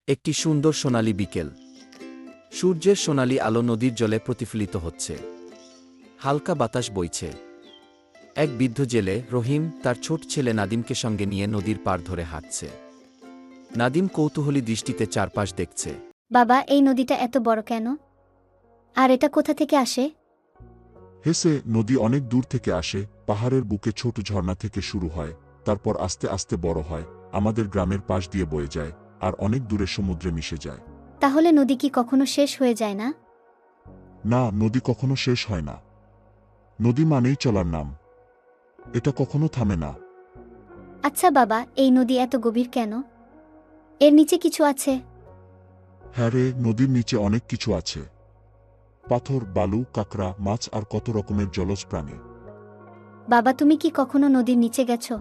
একটি সুন্দর সোনালী বিকেল। সূর্যের সোনালী আলো নদীর জলে প্রতিফলিত হচ্ছে। হালকা বাতাস বইছে। এক বৃদ্ধ জেলে রহিম তার ছোট ছেলে নাদিমকে সঙ্গে নিয়ে নদীর পাড় ধরে হাঁটছে। নাদিম কৌতূহলী দৃষ্টিতে চারপাশ দেখছে। বাবা, এই নদীটা এত বড় কেন? আর এটা কোথা থেকে আসে? হেসে নদী অনেক দূর থেকে আসে, পাহাড়ের বুকে ছোট ঝর্ণা থেকে শুরু হয়, তারপর আস্তে আস্তে বড় হয়, আমাদের গ্রামের পাশ দিয়ে বয়ে যায়, আর অনেক দূরে সমুদ্রে মিশে যায়। তাহলে নদী কি কখনো শেষ হয়ে যায় না? না, নদী কখনো শেষ হয় না। নদী মানেই চলার নাম। এটা কখনো থামে না। আচ্ছা বাবা, এই নদী এত গভীর কেন? এর নিচে কিছু আছে? হ্যাঁ রে, নদীর নিচে অনেক কিছু আছে। পাথর, বালু, কাঁকড়া, মাছ আর কত রকমের জলজ প্রাণী। বাবা, তুমি কি কখনো নদীর নিচে গেছো?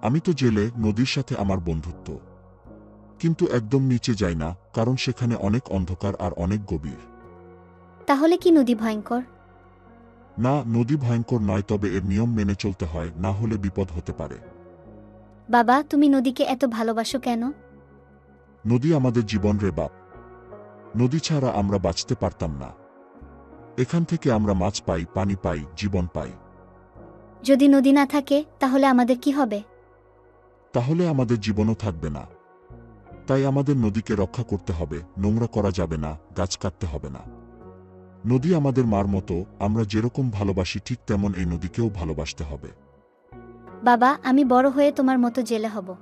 আমি তো জেলে, নদীর সাথে আমার বন্ধুত্ব। কিন্তু একদম নিচে যাই না, কারণ সেখানে অনেক অন্ধকার আর অনেক গভীর। তাহলে কি নদী ভয়ঙ্কর? না, নদী ভয়ঙ্কর নয়, তবে এর নিয়ম মেনে চলতে হয়, না হলে বিপদ হতে পারে। বাবা, তুমি নদীকে এত ভালোবাসো কেন? নদী আমাদের জীবন রে বাপ। নদী ছাড়া আমরা বাঁচতে পারতাম না। এখান থেকে আমরা মাছ পাই, পানি পাই, জীবন পাই। যদি নদী না থাকে তাহলে আমাদের কি হবে? তাহলে আমাদের জীবনও থাকবে না। তাই আমাদের নদীকে রক্ষা করতে হবে, নোংরা করা যাবে না, গাছ কাটতে হবে না। নদী আমাদের মার মতো, আমরা যেরকম ভালোবাসি ঠিক তেমন এই নদীকেও ভালোবাসতে হবে। বাবা, আমি বড় হয়ে তোমার মতো জেলে হব।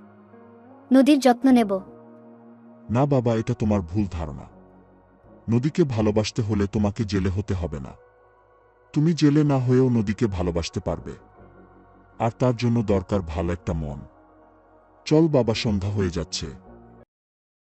নদীর যত্ন নেব। না বাবা, এটা তোমার ভুল ধারণা। নদীকে ভালোবাসতে হলে তোমাকে জেলে হতে হবে না। তুমি জেলে না হয়েও নদীকে ভালোবাসতে পারবে। আর তার জন্য দরকার ভালো একটা মন। চল বাবা, সন্ধ্যা হয়ে যাচ্ছে।